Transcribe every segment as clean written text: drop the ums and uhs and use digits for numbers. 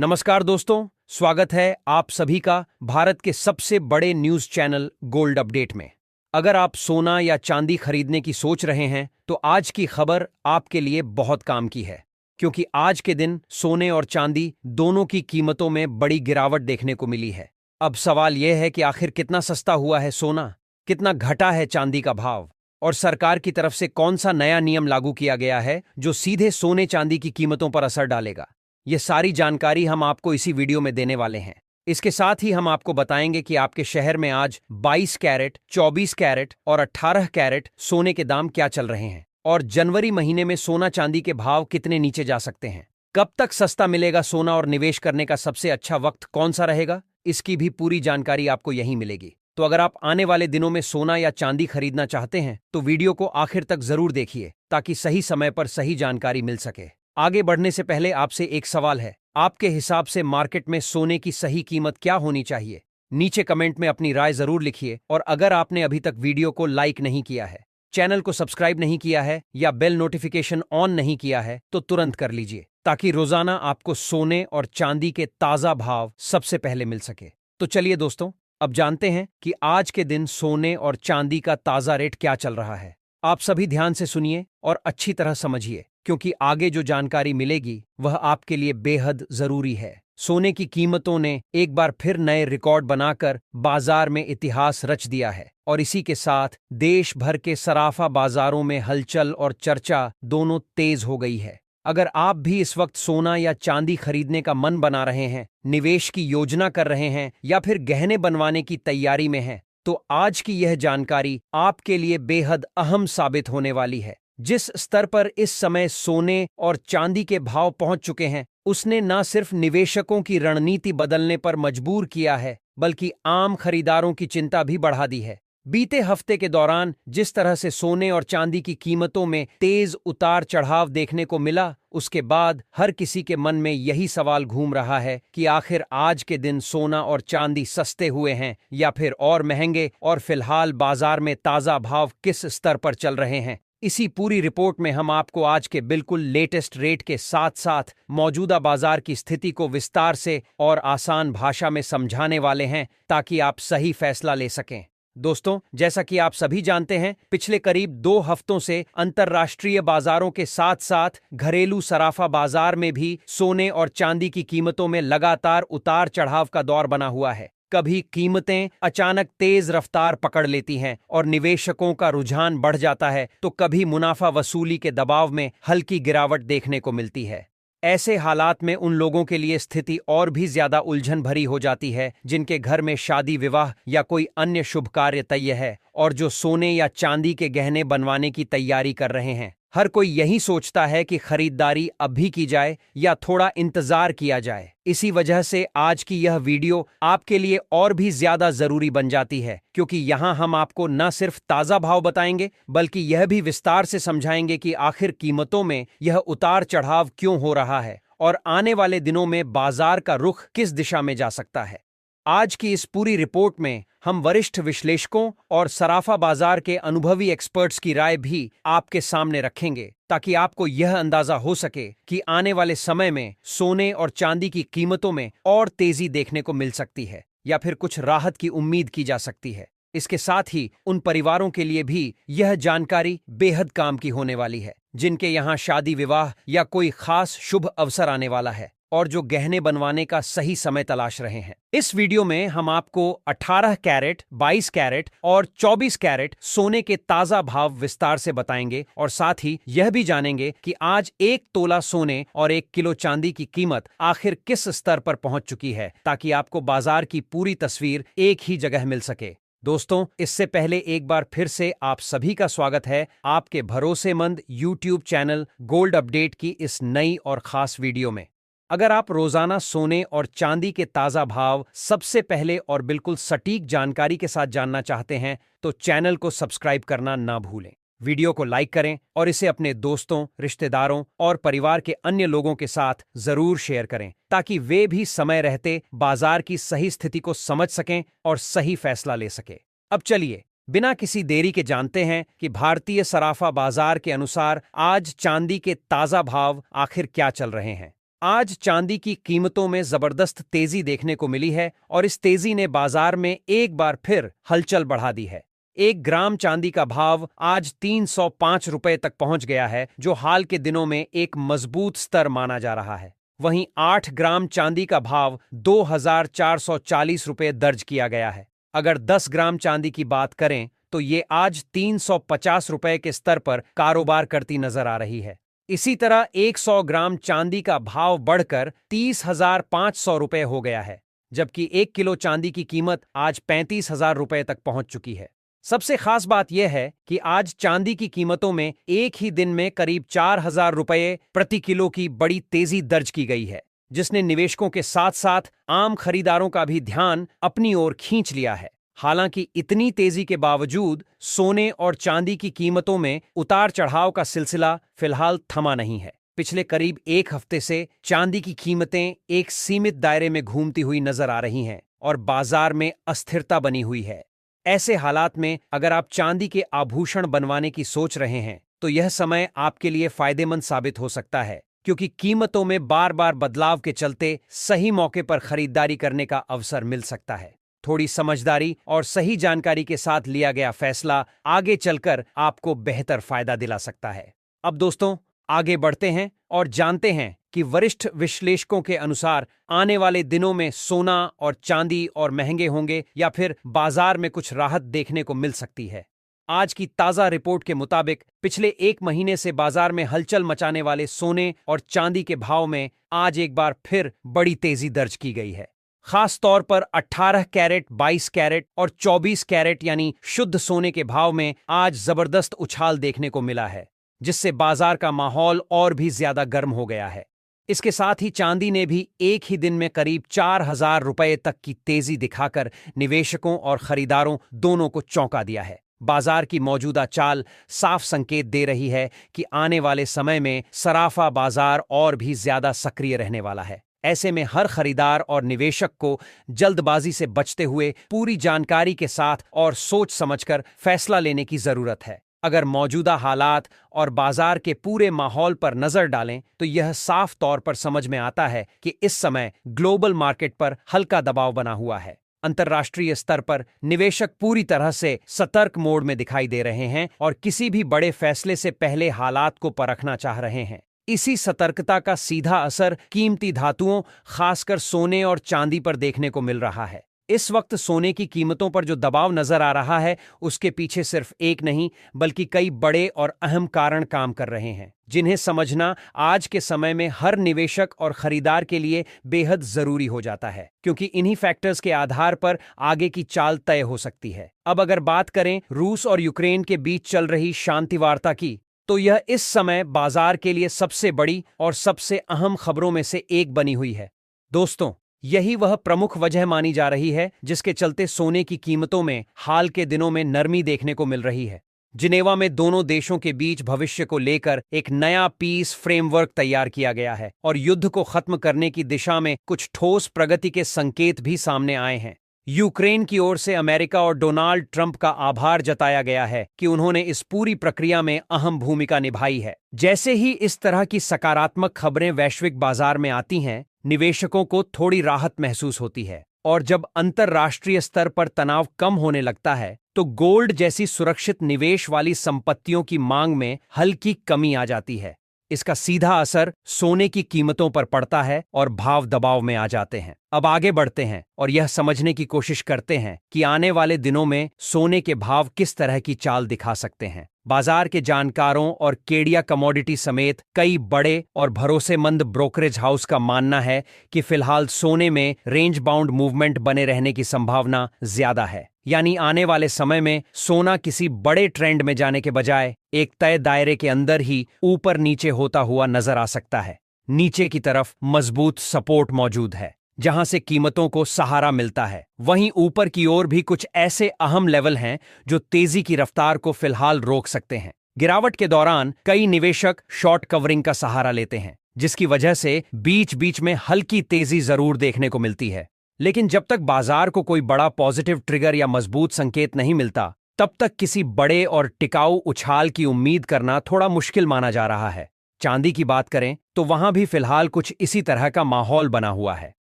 नमस्कार दोस्तों, स्वागत है आप सभी का भारत के सबसे बड़े न्यूज चैनल गोल्ड अपडेट में। अगर आप सोना या चांदी खरीदने की सोच रहे हैं तो आज की खबर आपके लिए बहुत काम की है, क्योंकि आज के दिन सोने और चांदी दोनों की कीमतों में बड़ी गिरावट देखने को मिली है। अब सवाल यह है कि आखिर कितना सस्ता हुआ है सोना, कितना घटा है चांदी का भाव, और सरकार की तरफ से कौन सा नया नियम लागू किया गया है जो सीधे सोने चांदी की कीमतों पर असर डालेगा। ये सारी जानकारी हम आपको इसी वीडियो में देने वाले हैं। इसके साथ ही हम आपको बताएंगे कि आपके शहर में आज 22 कैरेट, 24 कैरेट और 18 कैरेट सोने के दाम क्या चल रहे हैं, और जनवरी महीने में सोना चांदी के भाव कितने नीचे जा सकते हैं। कब तक सस्ता मिलेगा सोना और निवेश करने का सबसे अच्छा वक्त कौन सा रहेगा, इसकी भी पूरी जानकारी आपको यहीं मिलेगी। तो अगर आप आने वाले दिनों में सोना या चांदी खरीदना चाहते हैं तो वीडियो को आखिर तक जरूर देखिए, ताकि सही समय पर सही जानकारी मिल सके। आगे बढ़ने से पहले आपसे एक सवाल है, आपके हिसाब से मार्केट में सोने की सही कीमत क्या होनी चाहिए? नीचे कमेंट में अपनी राय जरूर लिखिए, और अगर आपने अभी तक वीडियो को लाइक नहीं किया है, चैनल को सब्सक्राइब नहीं किया है या बेल नोटिफिकेशन ऑन नहीं किया है तो तुरंत कर लीजिए, ताकि रोजाना आपको सोने और चांदी के ताजा भाव सबसे पहले मिल सके। तो चलिए दोस्तों, अब जानते हैं कि आज के दिन सोने और चांदी का ताजा रेट क्या चल रहा है। आप सभी ध्यान से सुनिए और अच्छी तरह समझिए, क्योंकि आगे जो जानकारी मिलेगी वह आपके लिए बेहद जरूरी है। सोने की कीमतों ने एक बार फिर नए रिकॉर्ड बनाकर बाजार में इतिहास रच दिया है, और इसी के साथ देश भर के सराफा बाजारों में हलचल और चर्चा दोनों तेज हो गई है। अगर आप भी इस वक्त सोना या चांदी खरीदने का मन बना रहे हैं, निवेश की योजना कर रहे हैं या फिर गहने बनवाने की तैयारी में हैं, तो आज की यह जानकारी आपके लिए बेहद अहम साबित होने वाली है। जिस स्तर पर इस समय सोने और चांदी के भाव पहुंच चुके हैं, उसने न सिर्फ निवेशकों की रणनीति बदलने पर मजबूर किया है, बल्कि आम खरीदारों की चिंता भी बढ़ा दी है। बीते हफ्ते के दौरान जिस तरह से सोने और चांदी की कीमतों में तेज उतार चढ़ाव देखने को मिला, उसके बाद हर किसी के मन में यही सवाल घूम रहा है कि आखिर आज के दिन सोना और चांदी सस्ते हुए हैं या फिर और महंगे, और फिलहाल बाजार में ताजा भाव किस स्तर पर चल रहे हैं। इसी पूरी रिपोर्ट में हम आपको आज के बिल्कुल लेटेस्ट रेट के साथ साथ मौजूदा बाजार की स्थिति को विस्तार से और आसान भाषा में समझाने वाले हैं, ताकि आप सही फैसला ले सकें। दोस्तों, जैसा कि आप सभी जानते हैं, पिछले करीब 2 हफ्तों से अंतर्राष्ट्रीय बाजारों के साथ साथ घरेलू सराफा बाजार में भी सोने और चांदी की कीमतों में लगातार उतार चढ़ाव का दौर बना हुआ है। कभी कीमतें अचानक तेज रफ्तार पकड़ लेती हैं और निवेशकों का रुझान बढ़ जाता है, तो कभी मुनाफा वसूली के दबाव में हल्की गिरावट देखने को मिलती है। ऐसे हालात में उन लोगों के लिए स्थिति और भी ज्यादा उलझन भरी हो जाती है जिनके घर में शादी, विवाह या कोई अन्य शुभ कार्य तय है, और जो सोने या चांदी के गहने बनवाने की तैयारी कर रहे हैं। हर कोई यही सोचता है कि खरीदारी अभी की जाए या थोड़ा इंतजार किया जाए। इसी वजह से आज की यह वीडियो आपके लिए और भी ज्यादा जरूरी बन जाती है, क्योंकि यहाँ हम आपको न सिर्फ ताजा भाव बताएंगे, बल्कि यह भी विस्तार से समझाएंगे कि आखिर कीमतों में यह उतार चढ़ाव क्यों हो रहा है, और आने वाले दिनों में बाजार का रुख किस दिशा में जा सकता है। आज की इस पूरी रिपोर्ट में हम वरिष्ठ विश्लेषकों और सराफा बाजार के अनुभवी एक्सपर्ट्स की राय भी आपके सामने रखेंगे, ताकि आपको यह अंदाजा हो सके कि आने वाले समय में सोने और चांदी की कीमतों में और तेजी देखने को मिल सकती है या फिर कुछ राहत की उम्मीद की जा सकती है। इसके साथ ही उन परिवारों के लिए भी यह जानकारी बेहद काम की होने वाली है जिनके यहाँ शादी, विवाह या कोई खास शुभ अवसर आने वाला है, और जो गहने बनवाने का सही समय तलाश रहे हैं। इस वीडियो में हम आपको 18 कैरेट, 22 कैरेट और 24 कैरेट सोने के ताजा भाव विस्तार से बताएंगे, और साथ ही यह भी जानेंगे कि आज 1 तोला सोने और 1 किलो चांदी की कीमत आखिर किस स्तर पर पहुंच चुकी है, ताकि आपको बाजार की पूरी तस्वीर एक ही जगह मिल सके। दोस्तों, इससे पहले एक बार फिर से आप सभी का स्वागत है आपके भरोसेमंद YouTube चैनल गोल्ड अपडेट की इस नई और खास वीडियो में। अगर आप रोजाना सोने और चांदी के ताजा भाव सबसे पहले और बिल्कुल सटीक जानकारी के साथ जानना चाहते हैं, तो चैनल को सब्सक्राइब करना ना भूलें। वीडियो को लाइक करें और इसे अपने दोस्तों, रिश्तेदारों और परिवार के अन्य लोगों के साथ जरूर शेयर करें, ताकि वे भी समय रहते बाजार की सही स्थिति को समझ सकें और सही फैसला ले सकें। अब चलिए, बिना किसी देरी के जानते हैं कि भारतीय सराफा बाजार के अनुसार आज चांदी के ताजा भाव आखिर क्या चल रहे हैं। आज चांदी की कीमतों में जबरदस्त तेजी देखने को मिली है और इस तेजी ने बाजार में एक बार फिर हलचल बढ़ा दी है। 1 ग्राम चांदी का भाव आज 305 रुपए तक पहुंच गया है, जो हाल के दिनों में एक मजबूत स्तर माना जा रहा है। वहीं 8 ग्राम चांदी का भाव 2,440 रुपए दर्ज किया गया है। अगर 10 ग्राम चांदी की बात करें तो ये आज 350 रुपए के स्तर पर कारोबार करती नजर आ रही है। इसी तरह 100 ग्राम चांदी का भाव बढ़कर 30,500 रुपए हो गया है, जबकि 1 किलो चांदी की कीमत आज 35,000 रुपए तक पहुंच चुकी है। सबसे खास बात यह है कि आज चांदी की कीमतों में एक ही दिन में करीब 4,000 रुपए प्रति किलो की बड़ी तेजी दर्ज की गई है, जिसने निवेशकों के साथ साथ आम खरीदारों का भी ध्यान अपनी ओर खींच लिया है। हालांकि इतनी तेजी के बावजूद सोने और चांदी की कीमतों में उतार चढ़ाव का सिलसिला फिलहाल थमा नहीं है। पिछले करीब एक हफ्ते से चांदी की कीमतें एक सीमित दायरे में घूमती हुई नजर आ रही हैं और बाजार में अस्थिरता बनी हुई है। ऐसे हालात में अगर आप चांदी के आभूषण बनवाने की सोच रहे हैं तो यह समय आपके लिए फायदेमंद साबित हो सकता है, क्योंकि कीमतों में बार बार बदलाव के चलते सही मौके पर खरीदारी करने का अवसर मिल सकता है। थोड़ी समझदारी और सही जानकारी के साथ लिया गया फैसला आगे चलकर आपको बेहतर फायदा दिला सकता है। अब दोस्तों, आगे बढ़ते हैं और जानते हैं कि वरिष्ठ विश्लेषकों के अनुसार आने वाले दिनों में सोना और चांदी और महंगे होंगे या फिर बाजार में कुछ राहत देखने को मिल सकती है। आज की ताजा रिपोर्ट के मुताबिक पिछले एक महीने से बाजार में हलचल मचाने वाले सोने और चांदी के भाव में आज एक बार फिर बड़ी तेजी दर्ज की गई है। खास तौर पर 18 कैरेट, 22 कैरेट और 24 कैरेट यानी शुद्ध सोने के भाव में आज जबरदस्त उछाल देखने को मिला है, जिससे बाजार का माहौल और भी ज्यादा गर्म हो गया है। इसके साथ ही चांदी ने भी एक ही दिन में करीब 4,000 रुपए तक की तेजी दिखाकर निवेशकों और खरीदारों दोनों को चौंका दिया है। बाजार की मौजूदा चाल साफ संकेत दे रही है कि आने वाले समय में सराफा बाजार और भी ज्यादा सक्रिय रहने वाला है। ऐसे में हर खरीदार और निवेशक को जल्दबाजी से बचते हुए पूरी जानकारी के साथ और सोच समझकर फैसला लेने की जरूरत है। अगर मौजूदा हालात और बाजार के पूरे माहौल पर नजर डालें तो यह साफ तौर पर समझ में आता है कि इस समय ग्लोबल मार्केट पर हल्का दबाव बना हुआ है। अंतर्राष्ट्रीय स्तर पर निवेशक पूरी तरह से सतर्क मोड में दिखाई दे रहे हैं और किसी भी बड़े फैसले से पहले हालात को परखना चाह रहे हैं। इसी सतर्कता का सीधा असर कीमती धातुओं, खासकर सोने और चांदी पर देखने को मिल रहा है। इस वक्त सोने की कीमतों पर जो दबाव नजर आ रहा है, उसके पीछे सिर्फ एक नहीं बल्कि कई बड़े और अहम कारण काम कर रहे हैं, जिन्हें समझना आज के समय में हर निवेशक और खरीदार के लिए बेहद जरूरी हो जाता है, क्योंकि इन्हीं फैक्टर्स के आधार पर आगे की चाल तय हो सकती है। अब अगर बात करें रूस और यूक्रेन के बीच चल रही शांति वार्ता की, तो यह इस समय बाजार के लिए सबसे बड़ी और सबसे अहम खबरों में से एक बनी हुई है। दोस्तों, यही वह प्रमुख वजह मानी जा रही है जिसके चलते सोने की कीमतों में हाल के दिनों में नरमी देखने को मिल रही है। जिनेवा में दोनों देशों के बीच भविष्य को लेकर एक नया पीस फ्रेमवर्क तैयार किया गया है और युद्ध को खत्म करने की दिशा में कुछ ठोस प्रगति के संकेत भी सामने आए हैं। यूक्रेन की ओर से अमेरिका और डोनाल्ड ट्रंप का आभार जताया गया है कि उन्होंने इस पूरी प्रक्रिया में अहम भूमिका निभाई है। जैसे ही इस तरह की सकारात्मक खबरें वैश्विक बाजार में आती हैं, निवेशकों को थोड़ी राहत महसूस होती है और जब अंतर्राष्ट्रीय स्तर पर तनाव कम होने लगता है तो गोल्ड जैसी सुरक्षित निवेश वाली संपत्तियों की मांग में हल्की कमी आ जाती है। इसका सीधा असर सोने की कीमतों पर पड़ता है और भाव दबाव में आ जाते हैं। अब आगे बढ़ते हैं और यह समझने की कोशिश करते हैं कि आने वाले दिनों में सोने के भाव किस तरह की चाल दिखा सकते हैं। बाजार के जानकारों और केडिया कमोडिटी समेत कई बड़े और भरोसेमंद ब्रोकरेज हाउस का मानना है कि फिलहाल सोने में रेंज बाउंड मूवमेंट बने रहने की संभावना ज्यादा है। यानी आने वाले समय में सोना किसी बड़े ट्रेंड में जाने के बजाय एक तय दायरे के अंदर ही ऊपर नीचे होता हुआ नजर आ सकता है। नीचे की तरफ मजबूत सपोर्ट मौजूद है जहां से कीमतों को सहारा मिलता है, वहीं ऊपर की ओर भी कुछ ऐसे अहम लेवल हैं जो तेजी की रफ्तार को फिलहाल रोक सकते हैं। गिरावट के दौरान कई निवेशक शॉर्ट कवरिंग का सहारा लेते हैं, जिसकी वजह से बीच बीच में हल्की तेजी जरूर देखने को मिलती है। लेकिन जब तक बाजार को कोई बड़ा पॉजिटिव ट्रिगर या मजबूत संकेत नहीं मिलता, तब तक किसी बड़े और टिकाऊ उछाल की उम्मीद करना थोड़ा मुश्किल माना जा रहा है। चांदी की बात करें तो वहां भी फिलहाल कुछ इसी तरह का माहौल बना हुआ है।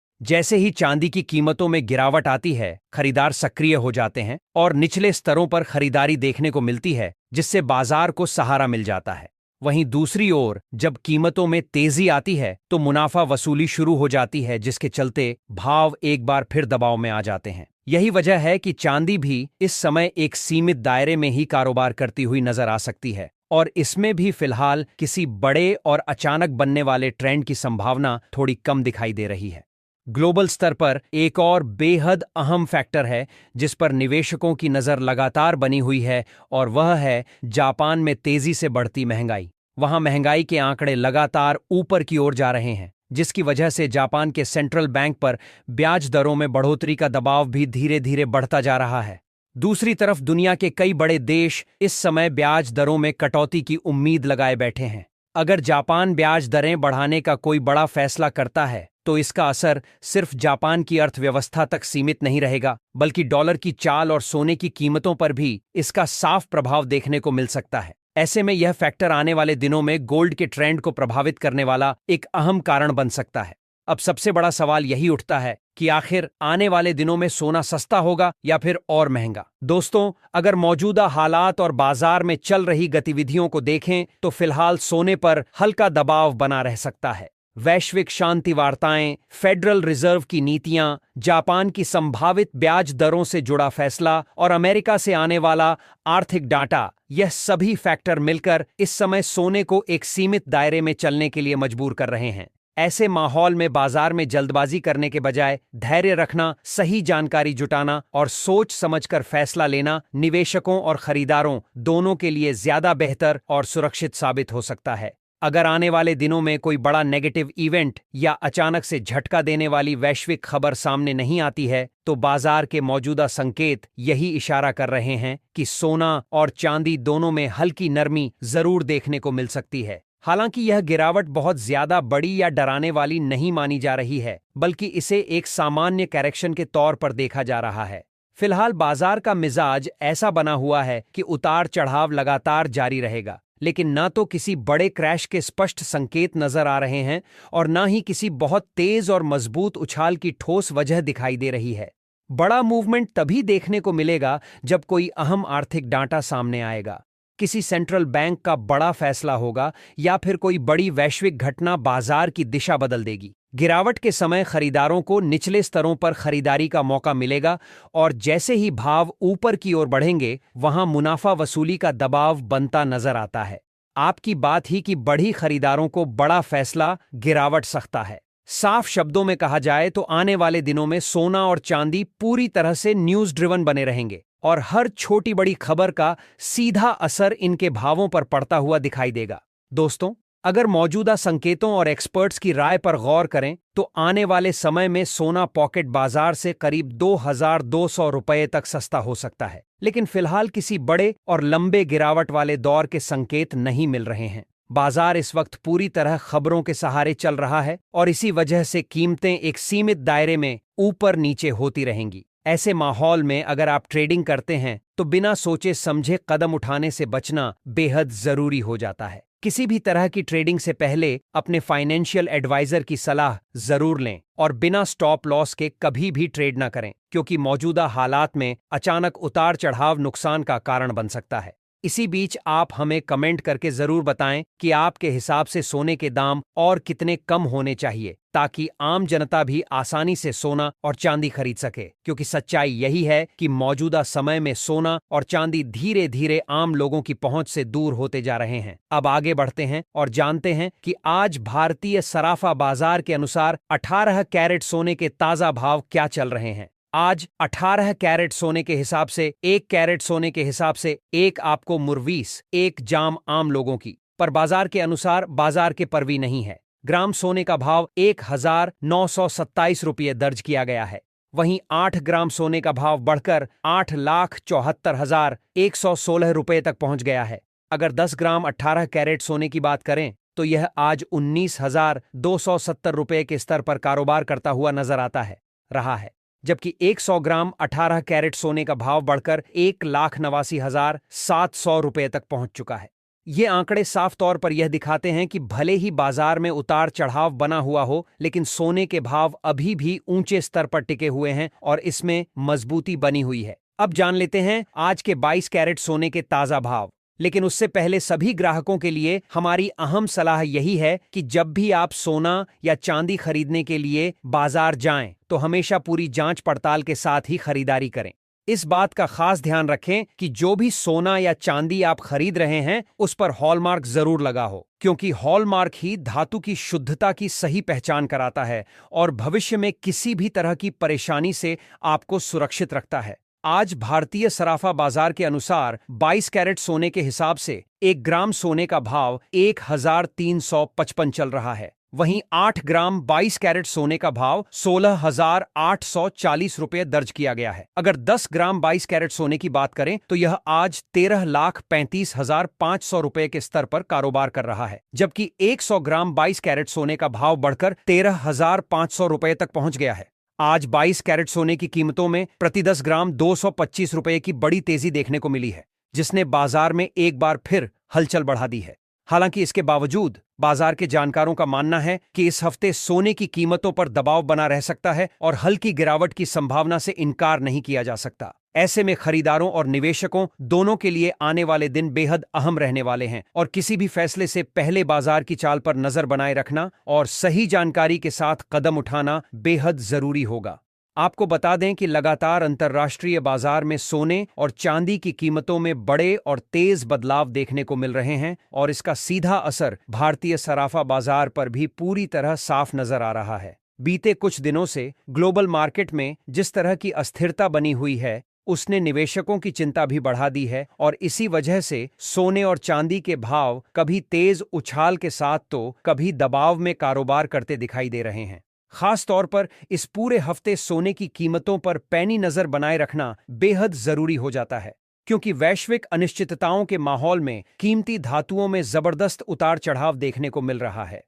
जैसे ही चांदी की कीमतों में गिरावट आती है, खरीदार सक्रिय हो जाते हैं और निचले स्तरों पर खरीदारी देखने को मिलती है, जिससे बाजार को सहारा मिल जाता है। वहीं दूसरी ओर जब कीमतों में तेजी आती है तो मुनाफा वसूली शुरू हो जाती है, जिसके चलते भाव एक बार फिर दबाव में आ जाते हैं। यही वजह है कि चांदी भी इस समय एक सीमित दायरे में ही कारोबार करती हुई नजर आ सकती है और इसमें भी फिलहाल किसी बड़े और अचानक बनने वाले ट्रेंड की संभावना थोड़ी कम दिखाई दे रही है। ग्लोबल स्तर पर एक और बेहद अहम फैक्टर है जिस पर निवेशकों की नज़र लगातार बनी हुई है और वह है जापान में तेजी से बढ़ती महंगाई। वहां महंगाई के आंकड़े लगातार ऊपर की ओर जा रहे हैं, जिसकी वजह से जापान के सेंट्रल बैंक पर ब्याज दरों में बढ़ोतरी का दबाव भी धीरे धीरे बढ़ता जा रहा है। दूसरी तरफ दुनिया के कई बड़े देश इस समय ब्याज दरों में कटौती की उम्मीद लगाए बैठे हैं। अगर जापान ब्याज दरें बढ़ाने का कोई बड़ा फैसला करता है तो इसका असर सिर्फ जापान की अर्थव्यवस्था तक सीमित नहीं रहेगा, बल्कि डॉलर की चाल और सोने की कीमतों पर भी इसका साफ प्रभाव देखने को मिल सकता है। ऐसे में यह फैक्टर आने वाले दिनों में गोल्ड के ट्रेंड को प्रभावित करने वाला एक अहम कारण बन सकता है। अब सबसे बड़ा सवाल यही उठता है कि आखिर आने वाले दिनों में सोना सस्ता होगा या फिर और महंगा। दोस्तों, अगर मौजूदा हालात और बाजार में चल रही गतिविधियों को देखें तो फिलहाल सोने पर हल्का दबाव बना रह सकता है। वैश्विक शांति वार्ताएं, फेडरल रिजर्व की नीतियां, जापान की संभावित ब्याज दरों से जुड़ा फैसला और अमेरिका से आने वाला आर्थिक डाटा, यह सभी फैक्टर मिलकर इस समय सोने को एक सीमित दायरे में चलने के लिए मजबूर कर रहे हैं। ऐसे माहौल में बाजार में जल्दबाजी करने के बजाय धैर्य रखना, सही जानकारी जुटाना और सोच समझकर फैसला लेना निवेशकों और खरीदारों दोनों के लिए ज्यादा बेहतर और सुरक्षित साबित हो सकता है। अगर आने वाले दिनों में कोई बड़ा नेगेटिव इवेंट या अचानक से झटका देने वाली वैश्विक खबर सामने नहीं आती है तो बाजार के मौजूदा संकेत यही इशारा कर रहे हैं कि सोना और चांदी दोनों में हल्की नरमी जरूर देखने को मिल सकती है। हालांकि यह गिरावट बहुत ज्यादा बड़ी या डराने वाली नहीं मानी जा रही है, बल्कि इसे एक सामान्य करेक्शन के तौर पर देखा जा रहा है। फिलहाल बाजार का मिजाज ऐसा बना हुआ है कि उतार चढ़ाव लगातार जारी रहेगा, लेकिन न तो किसी बड़े क्रैश के स्पष्ट संकेत नजर आ रहे हैं और न ही किसी बहुत तेज और मजबूत उछाल की ठोस वजह दिखाई दे रही है। बड़ा मूवमेंट तभी देखने को मिलेगा जब कोई अहम आर्थिक डाटा सामने आएगा, किसी सेंट्रल बैंक का बड़ा फैसला होगा या फिर कोई बड़ी वैश्विक घटना बाजार की दिशा बदल देगी। गिरावट के समय खरीदारों को निचले स्तरों पर खरीदारी का मौका मिलेगा और जैसे ही भाव ऊपर की ओर बढ़ेंगे वहां मुनाफा वसूली का दबाव बनता नजर आता है। आपकी बात ही कि बड़ी खरीदारों को बड़ा फैसला गिरावट सकता है। साफ शब्दों में कहा जाए तो आने वाले दिनों में सोना और चांदी पूरी तरह से न्यूज ड्रिवन बने रहेंगे और हर छोटी बड़ी खबर का सीधा असर इनके भावों पर पड़ता हुआ दिखाई देगा। दोस्तों, अगर मौजूदा संकेतों और एक्सपर्ट्स की राय पर गौर करें तो आने वाले समय में सोना पॉकेट बाजार से करीब 2200 रुपये तक सस्ता हो सकता है, लेकिन फिलहाल किसी बड़े और लंबे गिरावट वाले दौर के संकेत नहीं मिल रहे हैं। बाजार इस वक्त पूरी तरह खबरों के सहारे चल रहा है और इसी वजह से कीमतें एक सीमित दायरे में ऊपर नीचे होती रहेंगी। ऐसे माहौल में अगर आप ट्रेडिंग करते हैं तो बिना सोचे समझे कदम उठाने से बचना बेहद जरूरी हो जाता है। किसी भी तरह की ट्रेडिंग से पहले अपने फाइनेंशियल एडवाइजर की सलाह जरूर लें और बिना स्टॉप लॉस के कभी भी ट्रेड ना करें, क्योंकि मौजूदा हालात में अचानक उतार चढ़ाव नुकसान का कारण बन सकता है। इसी बीच आप हमें कमेंट करके जरूर बताएं कि आपके हिसाब से सोने के दाम और कितने कम होने चाहिए ताकि आम जनता भी आसानी से सोना और चांदी खरीद सके, क्योंकि सच्चाई यही है कि मौजूदा समय में सोना और चांदी धीरे धीरे आम लोगों की पहुंच से दूर होते जा रहे हैं। अब आगे बढ़ते हैं और जानते हैं कि आज भारतीय सराफा बाजार के अनुसार 18 कैरेट सोने के ताजा भाव क्या चल रहे हैं। आज 18 कैरेट सोने के हिसाब से 1 कैरेट सोने के हिसाब से एक आपको मुरवीस एक जाम आम लोगों की, पर बाजार के अनुसार बाजार के परवी नहीं है। ग्राम सोने का भाव 1927 रुपये दर्ज किया गया है। वहीं 8 ग्राम सोने का भाव बढ़कर 8,74,116 रुपये तक पहुंच गया है। अगर 10 ग्राम 18 कैरेट सोने की बात करें तो यह आज 19,270 रुपये के स्तर पर कारोबार करता हुआ नजर आता है रहा है, जबकि 100 ग्राम 18 कैरेट सोने का भाव बढ़कर 1,89,700 रुपये तक पहुंच चुका है। ये आंकड़े साफ तौर पर यह दिखाते हैं कि भले ही बाजार में उतार चढ़ाव बना हुआ हो, लेकिन सोने के भाव अभी भी ऊंचे स्तर पर टिके हुए हैं और इसमें मजबूती बनी हुई है। अब जान लेते हैं आज के 22 कैरेट सोने के ताजा भाव। लेकिन उससे पहले सभी ग्राहकों के लिए हमारी अहम सलाह यही है कि जब भी आप सोना या चांदी खरीदने के लिए बाजार जाएं, तो हमेशा पूरी जांच पड़ताल के साथ ही खरीदारी करें। इस बात का खास ध्यान रखें कि जो भी सोना या चांदी आप खरीद रहे हैं उस पर हॉलमार्क जरूर लगा हो, क्योंकि हॉलमार्क ही धातु की शुद्धता की सही पहचान कराता है और भविष्य में किसी भी तरह की परेशानी से आपको सुरक्षित रखता है। आज भारतीय सराफा बाजार के अनुसार 22 कैरेट सोने के हिसाब से 1 ग्राम सोने का भाव 1355 चल रहा है। वहीं 8 ग्राम 22 कैरेट सोने का भाव 16,840 रुपये दर्ज किया गया है। अगर 10 ग्राम 22 कैरेट सोने की बात करें तो यह आज 13,35,500 रुपये के स्तर पर कारोबार कर रहा है, जबकि 100 ग्राम 22 कैरेट सोने का भाव बढ़कर 13,500 रुपये तक पहुंच गया है। आज 22 कैरेट सोने की कीमतों में प्रति 10 ग्राम 225 रुपये की बड़ी तेजी देखने को मिली है, जिसने बाजार में एक बार फिर हलचल बढ़ा दी है। हालांकि इसके बावजूद बाजार के जानकारों का मानना है कि इस हफ्ते सोने की कीमतों पर दबाव बना रह सकता है और हल्की गिरावट की संभावना से इनकार नहीं किया जा सकता। ऐसे में खरीदारों और निवेशकों दोनों के लिए आने वाले दिन बेहद अहम रहने वाले हैं और किसी भी फैसले से पहले बाजार की चाल पर नजर बनाए रखना और सही जानकारी के साथ कदम उठाना बेहद जरूरी होगा। आपको बता दें कि लगातार अंतर्राष्ट्रीय बाजार में सोने और चांदी की कीमतों में बड़े और तेज बदलाव देखने को मिल रहे हैं और इसका सीधा असर भारतीय सराफा बाजार पर भी पूरी तरह साफ नजर आ रहा है। बीते कुछ दिनों से ग्लोबल मार्केट में जिस तरह की अस्थिरता बनी हुई है, उसने निवेशकों की चिंता भी बढ़ा दी है और इसी वजह से सोने और चांदी के भाव कभी तेज उछाल के साथ तो कभी दबाव में कारोबार करते दिखाई दे रहे हैं। खास तौर पर इस पूरे हफ्ते सोने की कीमतों पर पैनी नजर बनाए रखना बेहद जरूरी हो जाता है, क्योंकि वैश्विक अनिश्चितताओं के माहौल में कीमती धातुओं में जबरदस्त उतार चढ़ाव देखने को मिल रहा है।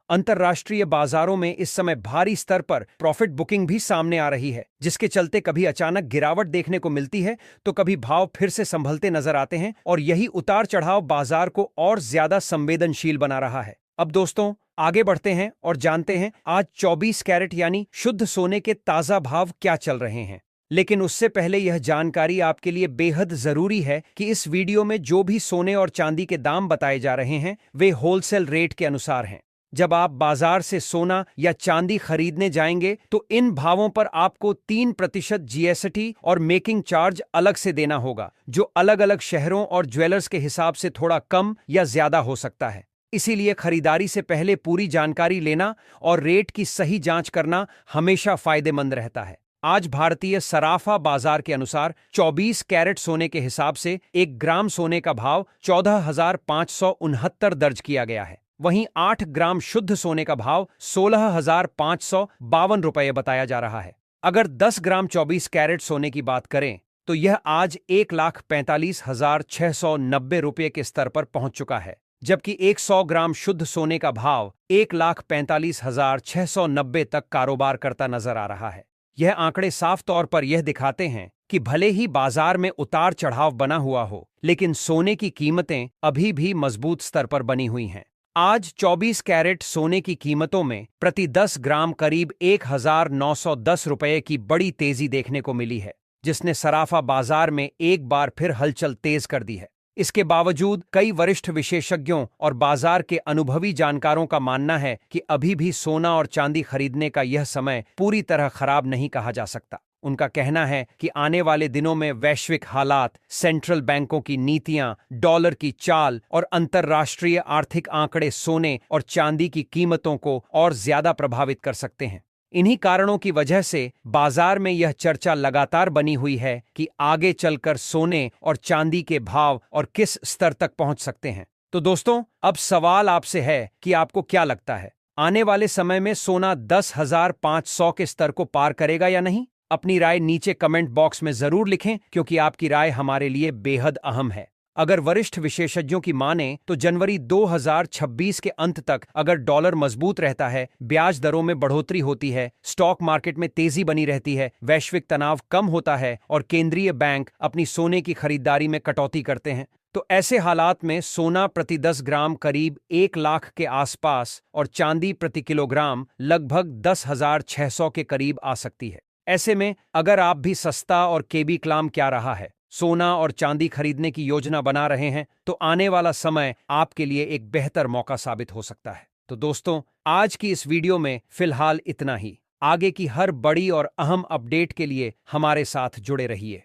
अंतर्राष्ट्रीय बाजारों में इस समय भारी स्तर पर प्रॉफिट बुकिंग भी सामने आ रही है, जिसके चलते कभी अचानक गिरावट देखने को मिलती है तो कभी भाव फिर से संभलते नजर आते हैं और यही उतार चढ़ाव बाजार को और ज्यादा संवेदनशील बना रहा है। अब दोस्तों आगे बढ़ते हैं और जानते हैं आज 24 कैरेट यानी शुद्ध सोने के ताजा भाव क्या चल रहे हैं। लेकिन उससे पहले यह जानकारी आपके लिए बेहद जरूरी है कि इस वीडियो में जो भी सोने और चांदी के दाम बताए जा रहे हैं वे होलसेल रेट के अनुसार हैं। जब आप बाजार से सोना या चांदी खरीदने जाएंगे तो इन भावों पर आपको 3% जीएसटी और मेकिंग चार्ज अलग से देना होगा, जो अलग अलग शहरों और ज्वेलर्स के हिसाब से थोड़ा कम या ज्यादा हो सकता है। इसीलिए खरीदारी से पहले पूरी जानकारी लेना और रेट की सही जांच करना हमेशा फायदेमंद रहता है। आज भारतीय सराफा बाजार के अनुसार 24 कैरेट सोने के हिसाब से 1 ग्राम सोने का भाव 14,569 दर्ज किया गया है। वहीं 8 ग्राम शुद्ध सोने का भाव 16,552 रुपये बताया जा रहा है। अगर 10 ग्राम 24 कैरेट सोने की बात करें तो यह आज 1,45,690 रुपये के स्तर पर पहुंच चुका है, जबकि 100 ग्राम शुद्ध सोने का भाव 1,45,690 तक कारोबार करता नजर आ रहा है। यह आंकड़े साफ तौर पर यह दिखाते हैं कि भले ही बाजार में उतार चढ़ाव बना हुआ हो, लेकिन सोने की कीमतें अभी भी मजबूत स्तर पर बनी हुई हैं। आज 24 कैरेट सोने की कीमतों में प्रति 10 ग्राम करीब 1,910 रुपये की बड़ी तेजी देखने को मिली है, जिसने सराफा बाजार में एक बार फिर हलचल तेज कर दी है। इसके बावजूद कई वरिष्ठ विशेषज्ञों और बाजार के अनुभवी जानकारों का मानना है कि अभी भी सोना और चांदी खरीदने का यह समय पूरी तरह खराब नहीं कहा जा सकता। उनका कहना है कि आने वाले दिनों में वैश्विक हालात, सेंट्रल बैंकों की नीतियां, डॉलर की चाल और अंतर्राष्ट्रीय आर्थिक आंकड़े सोने और चांदी की कीमतों को और ज्यादा प्रभावित कर सकते हैं। इन्हीं कारणों की वजह से बाजार में यह चर्चा लगातार बनी हुई है कि आगे चलकर सोने और चांदी के भाव और किस स्तर तक पहुंच सकते हैं। तो दोस्तों, अब सवाल आपसे है कि आपको क्या लगता है, आने वाले समय में सोना 10,500 के स्तर को पार करेगा या नहीं? अपनी राय नीचे कमेंट बॉक्स में जरूर लिखें, क्योंकि आपकी राय हमारे लिए बेहद अहम है। अगर वरिष्ठ विशेषज्ञों की माने तो जनवरी 2026 के अंत तक अगर डॉलर मजबूत रहता है, ब्याज दरों में बढ़ोतरी होती है, स्टॉक मार्केट में तेजी बनी रहती है, वैश्विक तनाव कम होता है और केंद्रीय बैंक अपनी सोने की खरीदारी में कटौती करते हैं, तो ऐसे हालात में सोना प्रति 10 ग्राम करीब 1 लाख के आसपास और चांदी प्रति किलोग्राम लगभग 10,600 के करीब आ सकती है। ऐसे में अगर आप भी सस्ता और केबी क्लाम क्या रहा है सोना और चांदी खरीदने की योजना बना रहे हैं तो आने वाला समय आपके लिए एक बेहतर मौका साबित हो सकता है। तो दोस्तों, आज की इस वीडियो में फिलहाल इतना ही। आगे की हर बड़ी और अहम अपडेट के लिए हमारे साथ जुड़े रहिए।